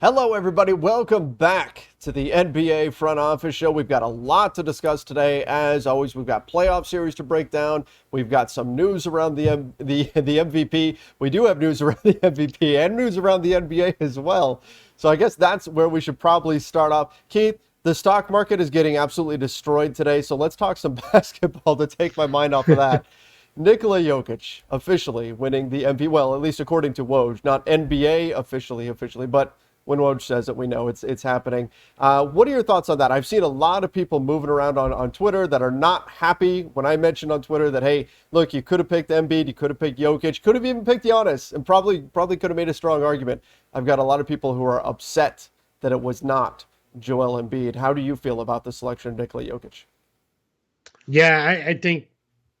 Hello, everybody. Welcome back to the NBA Front Office Show. We've got a lot to discuss today. As always, we've got playoff series to break down. We've got some news around the MVP. We do have news around the MVP and news around the NBA as well. So I guess that's where we should probably start off. Keith, the stock market is getting absolutely destroyed today, so let's talk some basketball to take my mind off of that. Nikola Jokic officially winning the MVP. Well, at least according to Woj, not NBA officially, but when Woj says it, we know it's happening. What are your thoughts on that? I've seen a lot of people moving around on Twitter that are not happy when I mentioned on Twitter that, hey, look, you could have picked Embiid, you could have picked Jokic, could have even picked Giannis, and probably could have made a strong argument. I've got a lot of people who are upset that it was not Joel Embiid. How do you feel about the selection of Nikola Jokic? Yeah, I think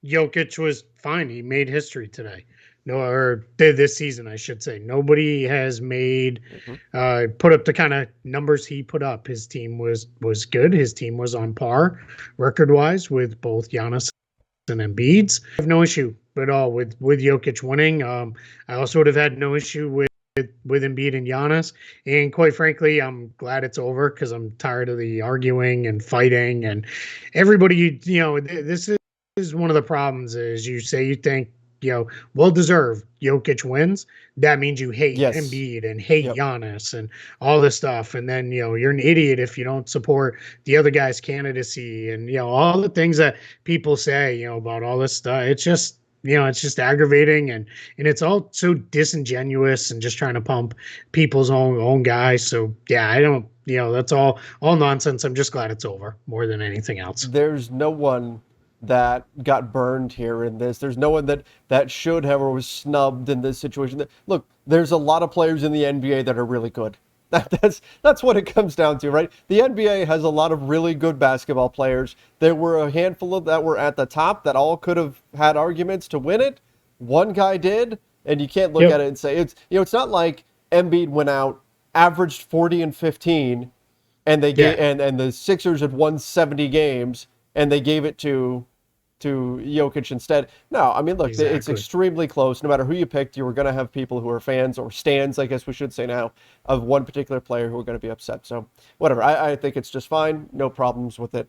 Jokic was fine. He made history today. No, or this season, I should say. Nobody has made put up the kind of numbers he put up. His team was good. His team was on par record-wise with both Giannis and Embiid's. I have no issue at all with Jokic winning. I also would have had no issue with Embiid and Giannis. And quite frankly, I'm glad it's over because I'm tired of the arguing and fighting. And everybody, this is one of the problems is you say you think, well-deserved Jokic wins. That means you hate Embiid and hate Giannis and all this stuff. And then, you're an idiot if you don't support the other guy's candidacy and, all the things that people say, about all this stuff. It's just, it's just aggravating and it's all so disingenuous and just trying to pump people's own guys. So, yeah, I don't, that's all nonsense. I'm just glad it's over more than anything else. There's no one that got burned here in this. There's no one that should have or was snubbed in this situation. Look, there's a lot of players in the NBA that are really good. That's what it comes down to, right? The NBA has a lot of really good basketball players. There were a handful of that were at the top that all could have had arguments to win it. One guy did, and you can't look at it and say it's not like Embiid went out, averaged 40 and 15, and they gave, and the Sixers had won 70 games, and they gave it to Jokic instead. No, I mean, look, It's extremely close. No matter who you picked, you were going to have people who are fans or stans, I guess we should say now, of one particular player who are going to be upset. So whatever. I think it's just fine. No problems with it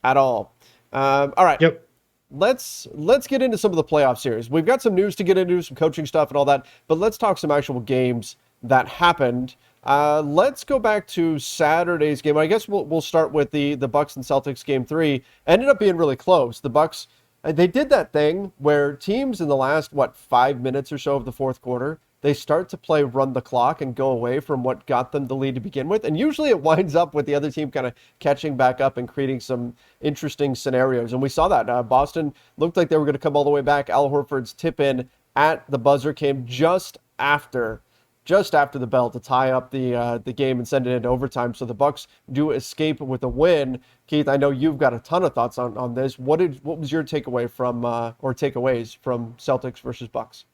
at all. All right. Yep. Let's get into some of the playoff series. We've got some news to get into, some coaching stuff and all that, but let's talk some actual games that happened. Let's go back to Saturday's game. I guess we'll start with the Bucks and Celtics game 3. Ended up being really close. The Bucks, they did that thing where teams in the last 5 minutes or so of the fourth quarter, they start to play run the clock and go away from what got them the lead to begin with. And usually it winds up with the other team kind of catching back up and creating some interesting scenarios. And we saw that. Boston looked like they were going to come all the way back. Al Horford's tip in at the buzzer came just after the bell to tie up the game and send it into overtime. So the Bucks do escape with a win. Keith, I know you've got a ton of thoughts on this. What was your takeaway from or takeaways from Celtics versus Bucks?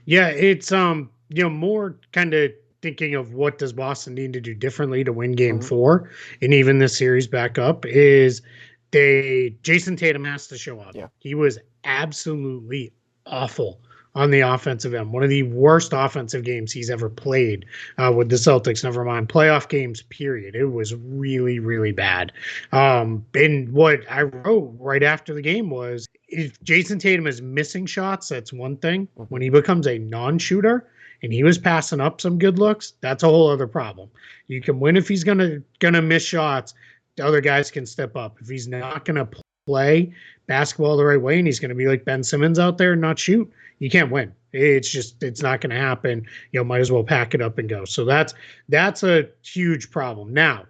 Yeah, it's more kind of thinking of what does Boston need to do differently to win game 4 and even this series back up is Jason Tatum has to show up. Yeah. He was absolutely awful on the offensive end. One of the worst offensive games he's ever played with the Celtics, never mind playoff games, period. It was really, really bad. And what I wrote right after the game was, if Jason Tatum is missing shots, that's one thing. When he becomes a non-shooter and he was passing up some good looks, that's a whole other problem. You can win if he's gonna miss shots. The other guys can step up. If he's not gonna play basketball the right way and he's gonna be like Ben Simmons out there and not shoot, you can't win. It's not going to happen. Might as well pack it up and go. So that's a huge problem. Now,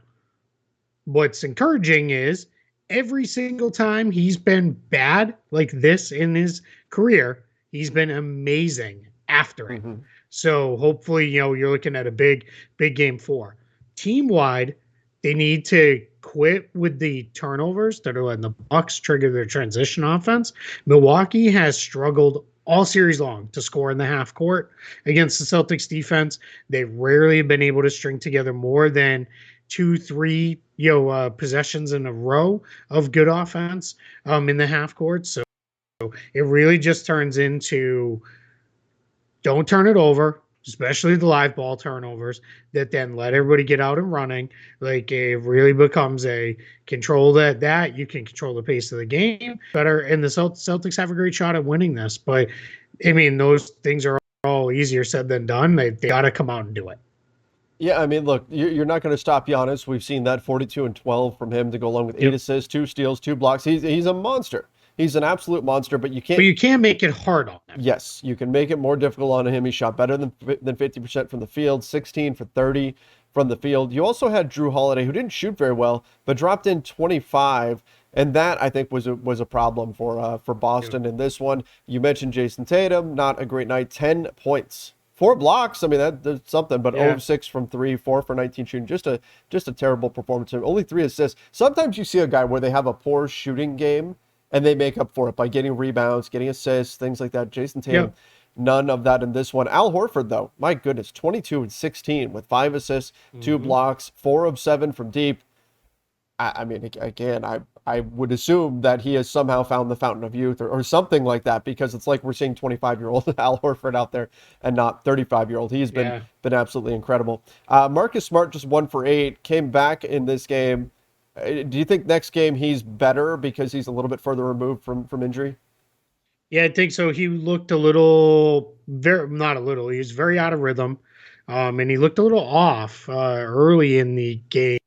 what's encouraging is every single time he's been bad like this in his career, he's been amazing after it. So hopefully, you're looking at a big game 4. Team-wide, they need to quit with the turnovers that are letting the Bucks trigger their transition offense. Milwaukee has struggled all series long to score in the half court against the Celtics defense. They rarely have been able to string together more than 2-3 possessions in a row of good offense in the half court. So it really just turns into, don't turn it over, especially the live ball turnovers, that then let everybody get out and running. Like it really becomes a control that you can control the pace of the game better. And the Celtics have a great shot at winning this. But I mean, those things are all easier said than done. They got to come out and do it. Yeah, I mean, look, you're not going to stop Giannis. We've seen that 42 and 12 from him to go along with 8 assists, 2 steals, 2 blocks. He's a monster. He's an absolute monster, but you can't. But you can't make it hard on him. Yes, you can make it more difficult on him. He shot better than 50% from the field, 16 for 30 from the field. You also had Drew Holiday, who didn't shoot very well, but dropped in 25, and that I think was a problem for Boston in this one. You mentioned Jason Tatum, not a great night, 10 points. 4 blocks. I mean, that's something, but 0 of 6 from 3, 4 for 19 shooting. Just a terrible performance. Only 3 assists. Sometimes you see a guy where they have a poor shooting game and they make up for it by getting rebounds, getting assists, things like that. Jason Tatum, none of that in this one. Al Horford, though, my goodness, 22 and 16 with 5 assists, 2 blocks, 4 of 7 from deep. I mean, again, I would assume that he has somehow found the fountain of youth or something like that, because it's like we're seeing 25-year-old Al Horford out there and not 35-year-old. He's been absolutely incredible. Marcus Smart just 1 for 8, came back in this game. Do you think next game he's better because he's a little bit further removed from injury? Yeah, I think so. He looked a little, not a little, he was very out of rhythm. And he looked a little off early in the game,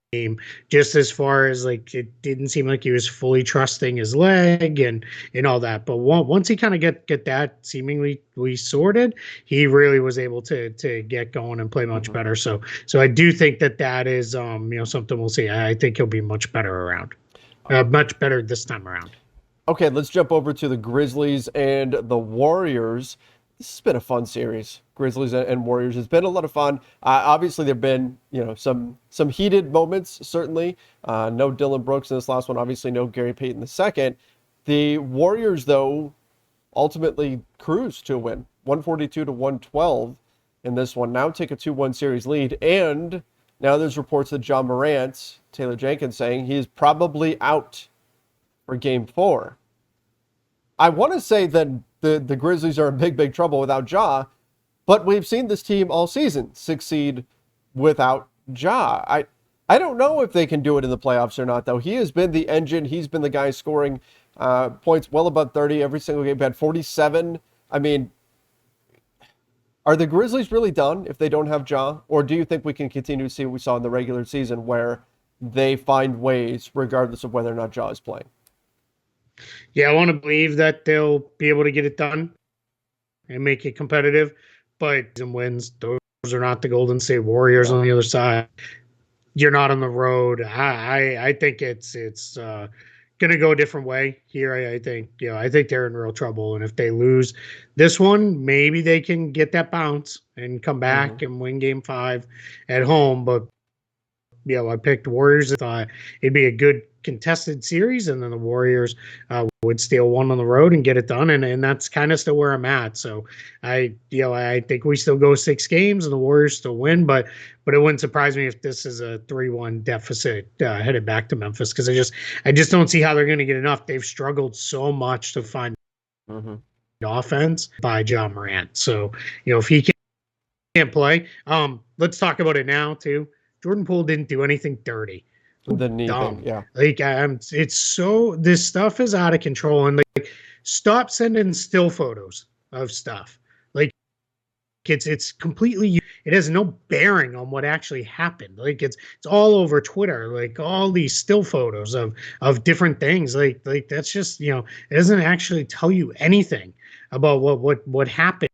just as far as like it didn't seem like he was fully trusting his leg and all that. But once he kind of get that seemingly sorted, he really was able to get going and play much better. So I do think that is something we'll see. I think he'll be much better around, much better this time around. Okay, let's jump over to the Grizzlies and the Warriors. This has been a fun series, Grizzlies and Warriors. It's been a lot of fun. Obviously, there've been some heated moments. Certainly, no Dylan Brooks in this last one. Obviously, no Gary Payton the second. The Warriors, though, ultimately cruised to a win, 142 to 112 in this one. Now take a 2-1 series lead, and now there's reports that John Morant, Taylor Jenkins, saying he is probably out for Game 4. I want to say that the Grizzlies are in big trouble without Ja, but we've seen this team all season succeed without Ja. I don't know if they can do it in the playoffs or not, though. He has been the engine. He's been the guy scoring points well above 30 every single game. He had 47. I mean, are the Grizzlies really done if they don't have Ja? Or do you think we can continue to see what we saw in the regular season where they find ways regardless of whether or not Ja is playing? Yeah, I want to believe that they'll be able to get it done and make it competitive, but some wins, those are not the Golden State Warriors on the other side. You're not on the road. I think it's going to go a different way here. I think they're in real trouble, and if they lose this one, maybe they can get that bounce and come back and win Game 5 at home. But I picked Warriors. I thought it'd be a good contested series, and then the Warriors would steal one on the road and get it done, and that's kind of still where I'm at. So I think we still go 6 games and the Warriors still win, but it wouldn't surprise me if this is a 3-1 deficit headed back to Memphis, because I just don't see how they're going to get enough. They've struggled so much to find offense by John Morant. So if he can't play, let's talk about it now too. Jordan Poole didn't do anything dirty. The knee thing, yeah. Like it's so, this stuff is out of control, and like stop sending still photos of stuff. Like it's completely, it has no bearing on what actually happened. Like it's all over Twitter, like all these still photos of different things. Like that's just, it doesn't actually tell you anything about what happened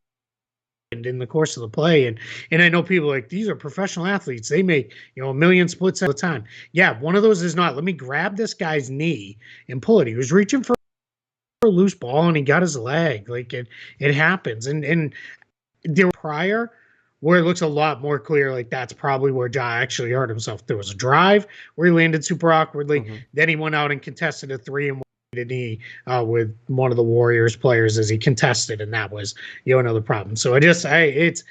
in the course of the play. And I know people like, these are professional athletes, they make a million splits at a time. Yeah, one of those is not, let me grab this guy's knee and pull it. He was reaching for a loose ball and he got his leg. Like it happens. And there prior where it looks a lot more clear, like that's probably where Ja actually hurt himself. There was a drive where he landed super awkwardly. Then he went out and contested a 3 and a knee with one of the Warriors players as he contested, and that was another problem. So it's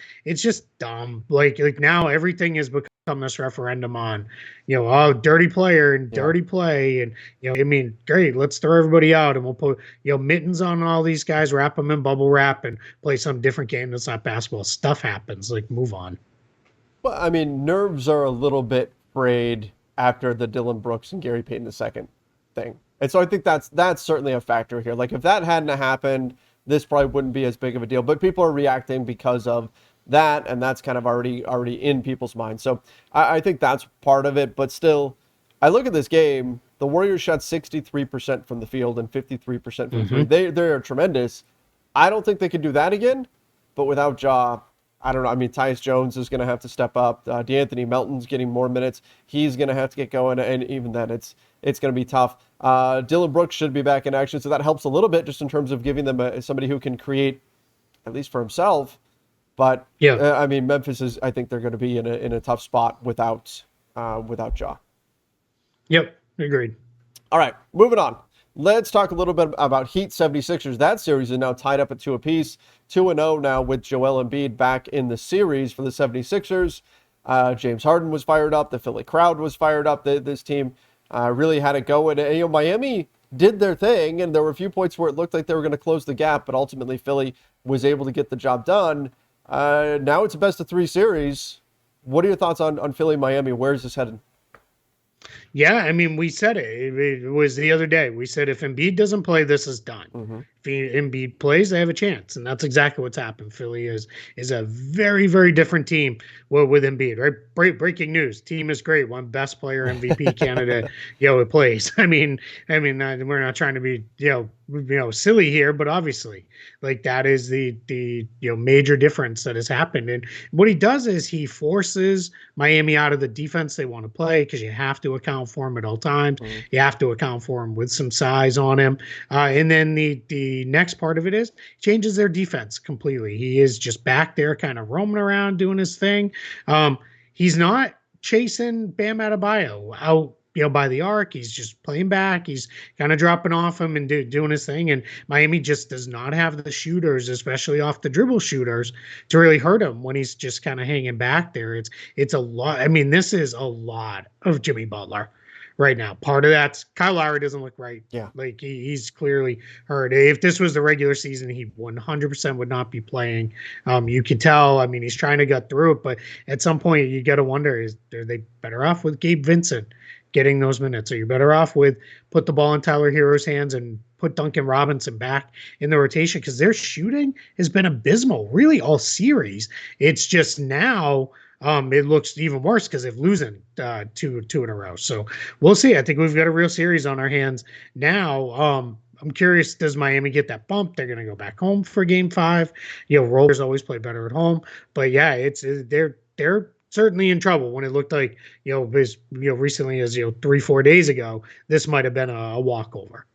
just dumb. Like now everything has become this referendum on oh, dirty player and Yeah. dirty play, and I mean, great, let's throw everybody out and we'll put mittens on all these guys, wrap them in bubble wrap, and play some different game that's not basketball. Stuff happens. Like, move on. Well, I mean, nerves are a little bit frayed after the Dylan Brooks and Gary Payton II thing. And so I think that's certainly a factor here. Like if that hadn't happened, this probably wouldn't be as big of a deal. But people are reacting because of that, and that's kind of already in people's minds. So I think that's part of it. But still, I look at this game. The Warriors shot 63% from the field and 53% from three. They're tremendous. I don't think they can do that again. But without Ja, I don't know. I mean, Tyus Jones is going to have to step up. DeAnthony Melton's getting more minutes. He's going to have to get going, and even then, it's going to be tough. Dylan Brooks should be back in action, so that helps a little bit just in terms of giving them somebody who can create, at least for himself. But Yeah. I mean, Memphis is. I think they're going to be in a tough spot without Ja. Yep. Agreed. All right, moving on. Let's talk a little bit about Heat 76ers. That series is now tied up at 2 apiece. 2-0 now with Joel Embiid back in the series for the 76ers. James Harden was fired up. The Philly crowd was fired up. This team really had it going. And, Miami did their thing, and there were a few points where it looked like they were going to close the gap, but ultimately Philly was able to get the job done. Now it's a best-of-3 series. What are your thoughts on Philly-Miami? Where is this headed? Yeah, I mean, we said it. It was the other day. We said if Embiid doesn't play, this is done. Mm-hmm. If Embiid plays, they have a chance, and that's exactly what's happened. Philly is a very, very different team with Embiid. Right, breaking news: team is great. One best player MVP candidate. It plays. I mean, we're not trying to be silly here, but obviously, like that is the major difference that has happened. And what he does is he forces Miami out of the defense they want to play because you have to account for him at all times. Mm-hmm. You have to account for him with some size on him, and then the next part of it is changes their defense completely. He is just back there kind of roaming around doing his thing. He's not chasing Bam Adebayo out by the arc. He's just playing back. He's kind of dropping off him and doing his thing. And Miami just does not have the shooters, especially off the dribble shooters, to really hurt him when he's just kind of hanging back there. It's a lot. I mean, this is a lot of Jimmy Butler right now. Part of that's Kyle Lowry doesn't look right. Yeah. Like he's clearly hurt. If this was the regular season, he 100% would not be playing. You can tell, I mean, he's trying to get through it, but at some point you got to wonder, are they better off with Gabe Vincent getting those minutes? Are you better off with put the ball in Tyler Hero's hands and put Duncan Robinson back in the rotation? Because their shooting has been abysmal really all series. It's just now it looks even worse because they've losing two in a row. So we'll see. I think we've got a real series on our hands now. I'm curious, does Miami get that bump? They're going to go back home for game 5. Rollers always play better at home. But yeah, they're certainly in trouble when it looked like, recently as 3-4 days ago, this might have been a walkover.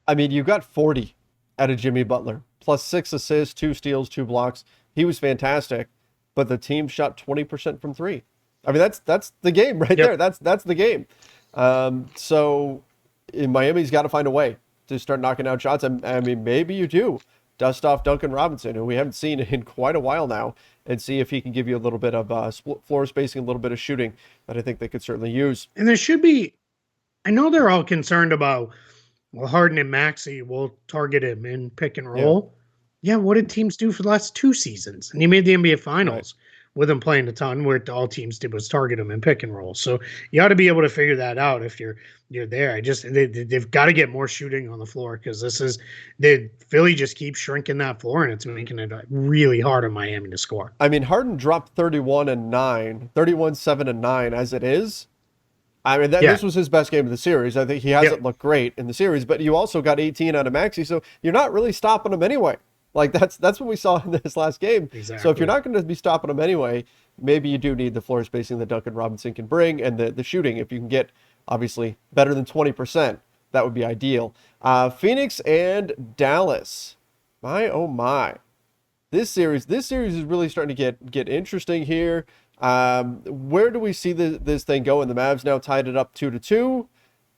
I mean, you got 40 out of Jimmy Butler, plus 6 assists, 2 steals, 2 blocks. He was fantastic. But the team shot 20% from 3. I mean, that's the game right there. That's the game. So Miami's got to find a way to start knocking out shots. I mean, maybe you do dust off Duncan Robinson, who we haven't seen in quite a while now, and see if he can give you a little bit of floor spacing, a little bit of shooting that I think they could certainly use. And there should be, I know they're all concerned about, Harden and Maxey will target him in pick and roll. Yeah, what did teams do for the last 2 seasons? And he made the NBA Finals with him playing a ton, where all teams did was target him and pick and roll. So you ought to be able to figure that out if you're there. They've got to get more shooting on the floor, because Philly just keeps shrinking that floor, and it's making it really hard on Miami to score. I mean, Harden dropped 31, 7 and 9 as it is. I mean, this was his best game of the series. I think he hasn't looked great in the series, but you also got 18 out of Maxey, so you're not really stopping him anyway. Like that's what we saw in this last game. Exactly. So if you're not going to be stopping them anyway, maybe you do need the floor spacing that Duncan Robinson can bring, and the shooting. If you can get obviously better than 20%, that would be ideal. Phoenix and Dallas. My oh my, this series is really starting to get interesting here. Where do we see this thing going? The Mavs now tied it up 2-2,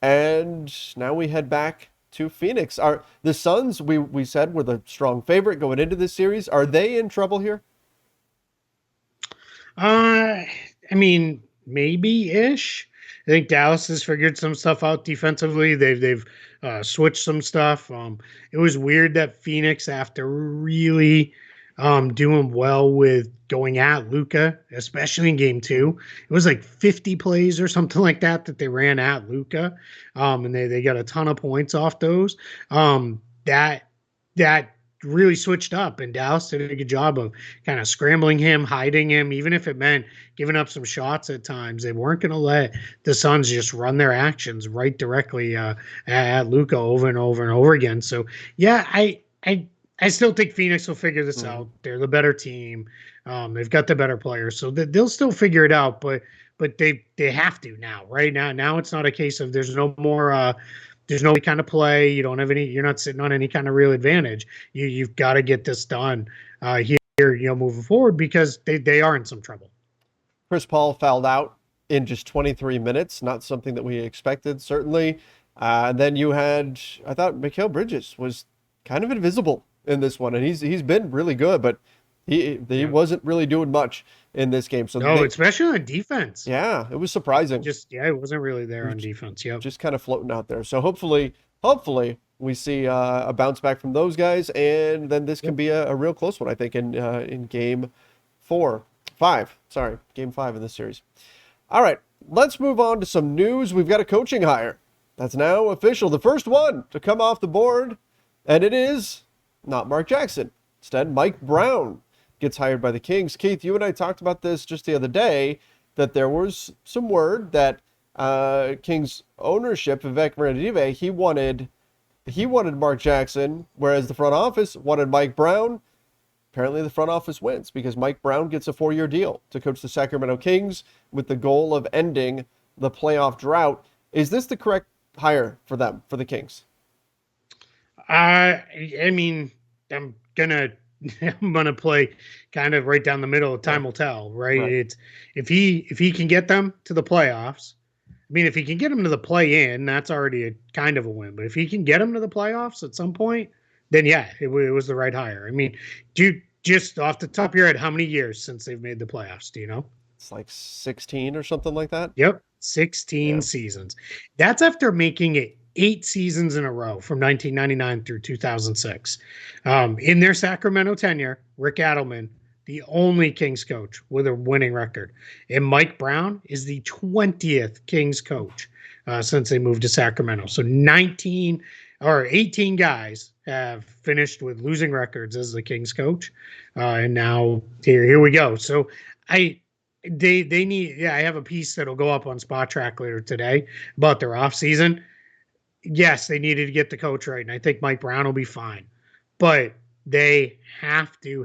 and now we head back to Phoenix. Are the Suns, we said, were the strong favorite going into this series. Are they in trouble here? I mean, maybe-ish. I think Dallas has figured some stuff out defensively. They've switched some stuff. It was weird that Phoenix, after really doing well with going at Luka, especially in game two, it was like 50 plays or something like that they ran at Luka, and they got a ton of points off those. That really switched up, and Dallas did a good job of kind of scrambling him, hiding him, even if it meant giving up some shots at times. They weren't going to let the Suns just run their actions right directly at Luka over and over and over again. So yeah, I still think Phoenix will figure this out. They're the better team. They've got the better players, so they'll still figure it out. But they have to now. Right now, it's not a case of there's no more. There's no kind of play. You don't have any. You're not sitting on any kind of real advantage. You've got to get this done here. Moving forward, because they are in some trouble. Chris Paul fouled out in just 23 minutes. Not something that we expected, certainly. And then you had, I thought Mikal Bridges was kind of invisible in this one, and he's been really good, but he wasn't really doing much in this game. So especially on defense. Yeah, it was surprising. It wasn't really there on defense. Yeah, just kind of floating out there. So hopefully we see a bounce back from those guys, and then this can be a real close one, I think, in game 5 in this series. All right, let's move on to some news. We've got a coaching hire that's now official, the first one to come off the board, and it is not Mark Jackson. Instead, Mike Brown gets hired by the Kings. Keith, you and I talked about this just the other day, that there was some word that Kings ownership, Vivek Ranadive, he wanted Mark Jackson, whereas the front office wanted Mike Brown. Apparently the front office wins because Mike Brown gets a 4-year deal to coach the Sacramento Kings with the goal of ending the playoff drought. Is this the correct hire for them, for the Kings? I mean, I'm gonna play kind of right down the middle. Time will tell, right? It's if he can get them to the playoffs. I mean, if he can get them to the play-in, that's already a kind of a win. But if he can get them to the playoffs at some point, then yeah, it was the right hire. I mean, just off the top of your head, how many years since they've made the playoffs? Do you know? It's like 16 or something like that. Yep, 16 seasons. That's after making it 8 seasons in a row from 1999 through 2006. In their Sacramento tenure, Rick Adelman, the only Kings coach with a winning record. And Mike Brown is the 20th Kings coach since they moved to Sacramento. So 18 guys have finished with losing records as the Kings coach. And now here we go. So they need, I have a piece that'll go up on Spot Track later today about their offseason. Yes, they needed to get the coach right, and I think Mike Brown will be fine. But they have to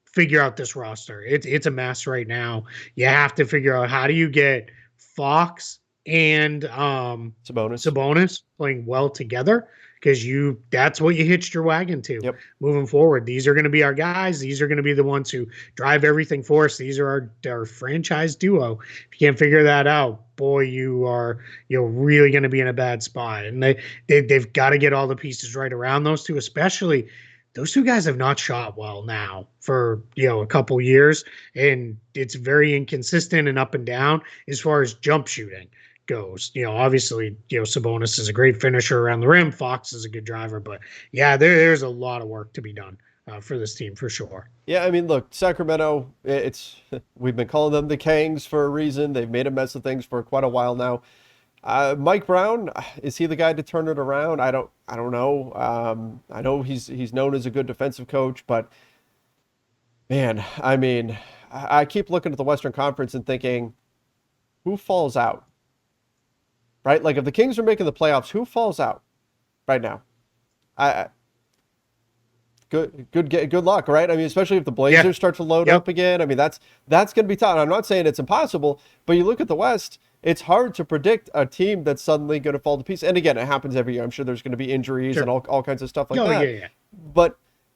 figure out this roster. It's a mess right now. You have to figure out, how do you get Fox and Sabonis playing well together, because that's what you hitched your wagon to moving forward. These are going to be our guys. These are going to be the ones who drive everything for us. These are our franchise duo. If you can't figure that out, boy, you're really going to be in a bad spot. And they've got to get all the pieces right around those two, especially those two guys have not shot well now for, a couple years, and it's very inconsistent and up and down as far as jump shooting goes. Obviously, Sabonis is a great finisher around the rim. Fox is a good driver, but yeah, there's a lot of work to be done for this team for sure. Yeah, I mean, look, Sacramento, we've been calling them the Kangs for a reason. They've made a mess of things for quite a while now. Mike Brown, is he the guy to turn it around? I don't know. I know he's known as a good defensive coach, but man, I mean, I keep looking at the Western Conference and thinking, who falls out? Right? Like, if the Kings are making the playoffs, who falls out right now? Good luck, right? I mean, especially if the Blazers start to load up again. I mean, that's going to be tough. I'm not saying it's impossible, but you look at the West, it's hard to predict a team that's suddenly going to fall to pieces. And again, it happens every year. I'm sure there's going to be injuries and all kinds of stuff like that. Yeah. But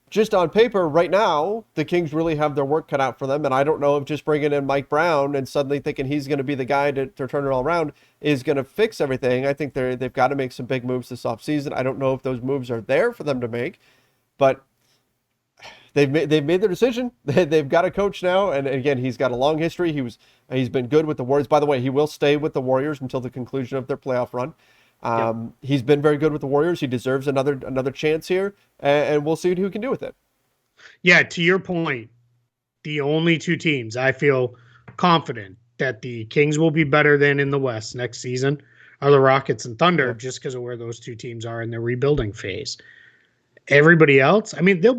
just on paper, right now, the Kings really have their work cut out for them. And I don't know if just bringing in Mike Brown and suddenly thinking he's going to be the guy to turn it all around is going to fix everything. I think they've got to make some big moves this offseason. I don't know if those moves are there for them to make, but they've made their decision. They've got a coach now, and again, he's got a long history. He's been good with the Warriors. By the way, he will stay with the Warriors until the conclusion of their playoff run. He's been very good with the Warriors. He deserves another chance here, and we'll see what he can do with it. Yeah, to your point, the only two teams I feel confident that the Kings will be better than in the West next season are the Rockets and Thunder, just because of where those two teams are in their rebuilding phase. Everybody else, I mean, they'll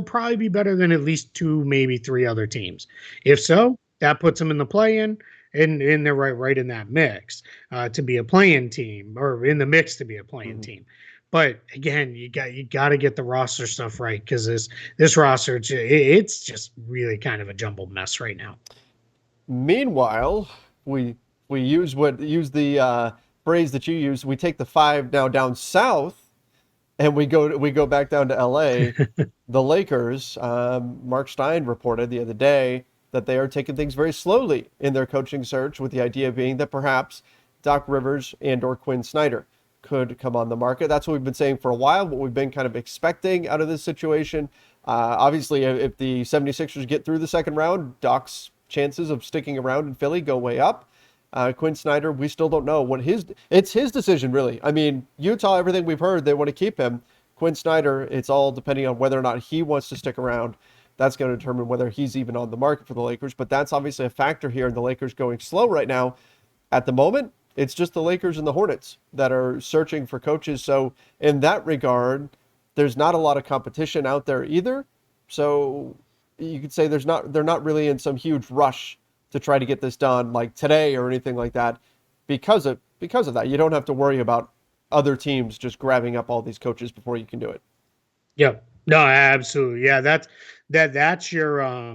probably be better than at least two, maybe three other teams. If so, that puts them in the play-in, and they're right in that mix to be a play-in team, or in the mix to be a play-in team. But again, you got to get the roster stuff right, because this roster, it's just really kind of a jumbled mess right now. Meanwhile, we use the phrase that you use. We take the 5 now down south, and we go back down to LA. The Lakers, Mark Stein reported the other day that they are taking things very slowly in their coaching search, with the idea being that perhaps Doc Rivers and or Quinn Snyder could come on the market. That's what we've been saying for a while, what we've been kind of expecting out of this situation. Obviously, if the 76ers get through the second round, Doc's chances of sticking around in Philly go way up. Quinn Snyder, we still don't know it's his decision, really. I mean, Utah, everything we've heard, they want to keep him. Quinn Snyder, it's all depending on whether or not he wants to stick around. That's going to determine whether he's even on the market for the Lakers. But that's obviously a factor here in the Lakers going slow right now. At the moment, it's just the Lakers and the Hornets that are searching for coaches. So in that regard, there's not a lot of competition out there either. So you could say they're not really in some huge rush to try to get this done like today or anything like that. Because of that, you don't have to worry about other teams just grabbing up all these coaches before you can do it. Yeah. No, absolutely. Yeah, that's your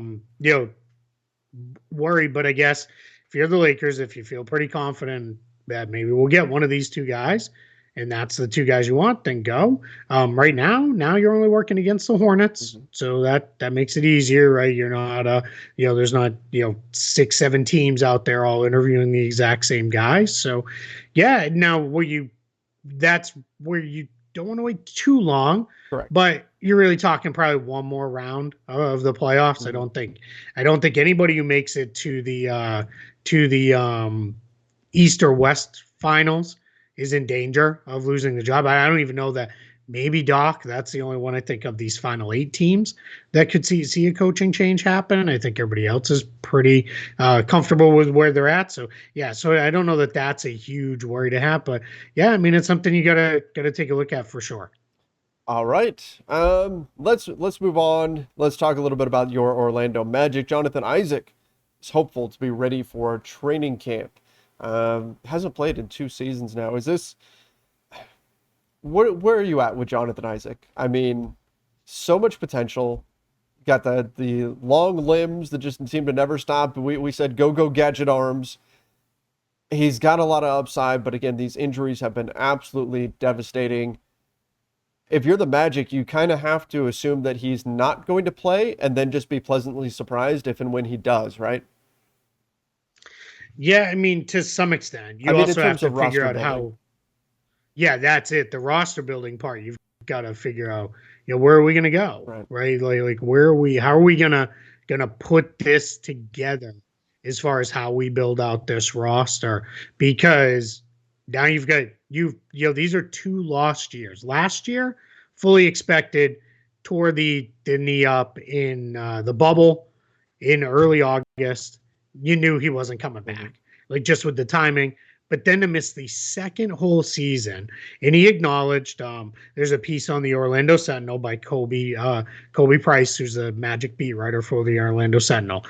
worry. But I guess if you're the Lakers, if you feel pretty confident that maybe we'll get one of these two guys, and that's the two guys you want, then go. Right now you're only working against the Hornets, so that makes it easier, right? You're not there's not 6-7 teams out there all interviewing the exact same guys. So yeah, now that's where you don't want to wait too long. Correct. But you're really talking probably one more round of the playoffs. I don't think anybody who makes it to the East or West finals is in danger of losing the job. I don't even know that. Maybe Doc, that's the only one I think of these final 8 teams that could see a coaching change happen. I think everybody else is pretty comfortable with where they're at. So yeah, so I don't know that that's a huge worry to have, but yeah, I mean, it's something you gotta take a look at for sure. All right, let's move on. Let's talk a little bit about your Orlando Magic. Jonathan Isaac is hopeful to be ready for training camp. Hasn't played in 2 seasons now. Is this? Where are you at with Jonathan Isaac? I mean, so much potential. Got the long limbs that just seem to never stop. We said go gadget arms. He's got a lot of upside, but again, these injuries have been absolutely devastating. If you're the Magic, you kind of have to assume that he's not going to play and then just be pleasantly surprised if and when he does, right? Yeah, I mean, to some extent. You also have to figure out how. Yeah, that's it. The roster building part, you've got to figure out, where are we going to go, right? Like where are we? How are we gonna put this together as far as how we build out this roster? Because now you've got these are 2 lost years. Last year, fully expected, tore the knee up in the bubble in early August. You knew he wasn't coming back, like just with the timing. But then to miss the second whole season, and he acknowledged, there's a piece on the Orlando Sentinel by Kobe Price, who's a Magic beat writer for the Orlando Sentinel,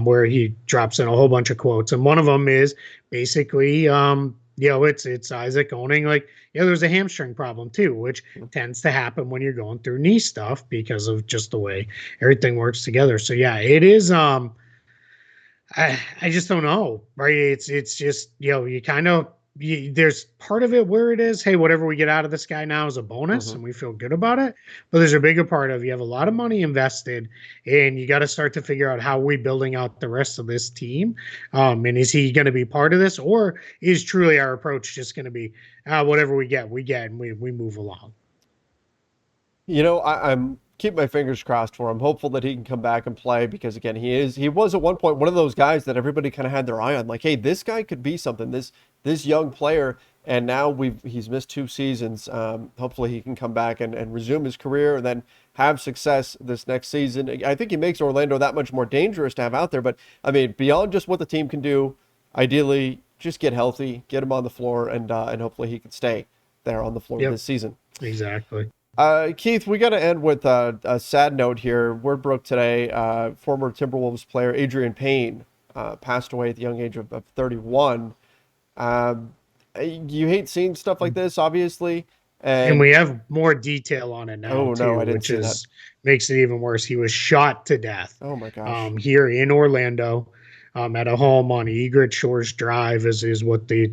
where he drops in a whole bunch of quotes. And one of them is basically, it's Isaac owning, like, there's a hamstring problem too, which tends to happen when you're going through knee stuff because of just the way everything works together. So yeah, it is, I just don't know, right? It's just, you kind of there's part of it where it is, hey, whatever we get out of this guy now is a bonus, Mm-hmm. and we feel good about it. But there's a bigger part of you have a lot of money invested, and you got to start to figure out how we building out the rest of this team. And is he going to be part of this, or is truly our approach just going to be whatever we get, and we move along? I'm keep my fingers crossed for him. Hopeful that he can come back and play because again, he was at one point one of those guys that everybody kind of had their eye on. Like, hey, this guy could be something. This young player, and now he's missed 2 seasons. Hopefully, he can come back and resume his career and then have success this next season. I think he makes Orlando that much more dangerous to have out there. But I mean, beyond just what the team can do, ideally, just get healthy, get him on the floor, and hopefully he can stay there on the floor this season. Exactly. Keith, we got to end with a sad note here. Word broke today. Former Timberwolves player Adrian Payne passed away at the young age of 31. You hate seeing stuff like this, obviously. And we have more detail on it now, too, I didn't which see that. makes it even worse. He was shot to death. Oh, my gosh. Here in Orlando. At a home on Egret Shores Drive is what the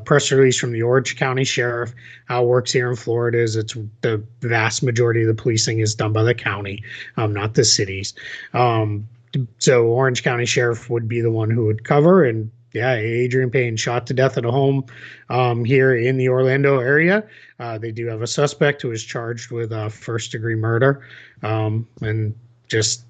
press release from the Orange County Sheriff. How it works here in Florida is it's the vast majority of the policing is done by the county, not the cities. So Orange County Sheriff would be the one who would cover. And yeah, Adrian Payne shot to death at a home here in the Orlando area. They do have a suspect who is charged with first-degree murder, and just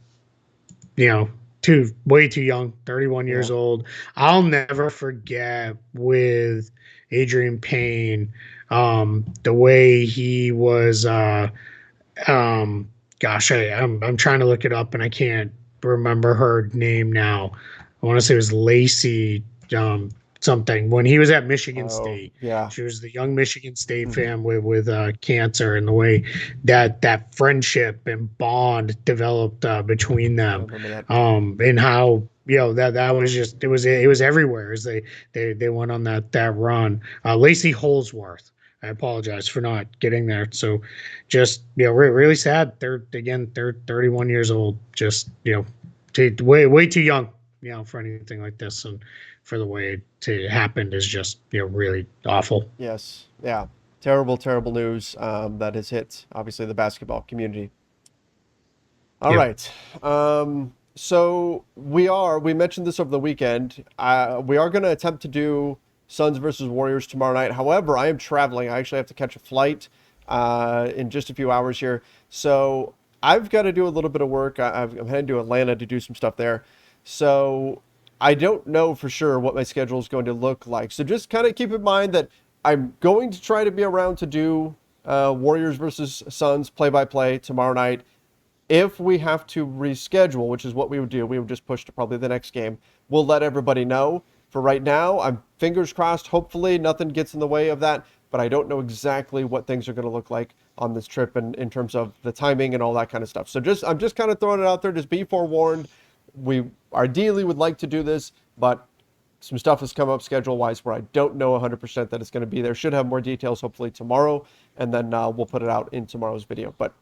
way too young, 31 years old. I'll never forget with Adrian Payne, the way he was, I'm trying to look it up and I can't remember her name now. I want to say it was Lacey, something when he was at Michigan State. Yeah. She was the young Michigan State fan with cancer, and the way that friendship and bond developed between them, and how that was just it was everywhere as they went on that run. Lacey Holsworth. I apologize for not getting there. So just really sad. They're 31 years old. Just way too young for anything like this, and for the way it happened is just really awful. Yes. Yeah. Terrible news that has hit obviously the basketball community. All right. So we mentioned this over the weekend. We are going to attempt to do Suns versus Warriors tomorrow night. However, I am traveling. I actually have to catch a flight in just a few hours here. So I've got to do a little bit of work. I'm heading to Atlanta to do some stuff there. So I don't know for sure what my schedule is going to look like. So just kind of keep in mind that I'm going to try to be around to do Warriors versus Suns play-by-play tomorrow night. If we have to reschedule, which is what we would do, we would just push to probably the next game. We'll let everybody know. For right now, I'm fingers crossed. Hopefully nothing gets in the way of that, but I don't know exactly what things are going to look like on this trip and in terms of the timing and all that kind of stuff. So I'm just kind of throwing it out there. Just be forewarned. We ideally would like to do this, but some stuff has come up schedule-wise where I don't know 100% that it's going to be there. Should have more details hopefully tomorrow, and then we'll put it out in tomorrow's video. But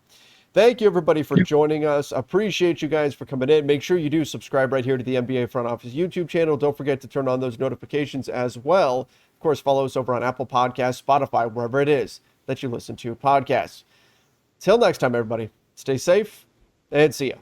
thank you, everybody, for joining us. Appreciate you guys for coming in. Make sure you do subscribe right here to the NBA Front Office YouTube channel. Don't forget to turn on those notifications as well. Of course, follow us over on Apple Podcasts, Spotify, wherever it is that you listen to podcasts. Till next time, everybody, stay safe and see ya.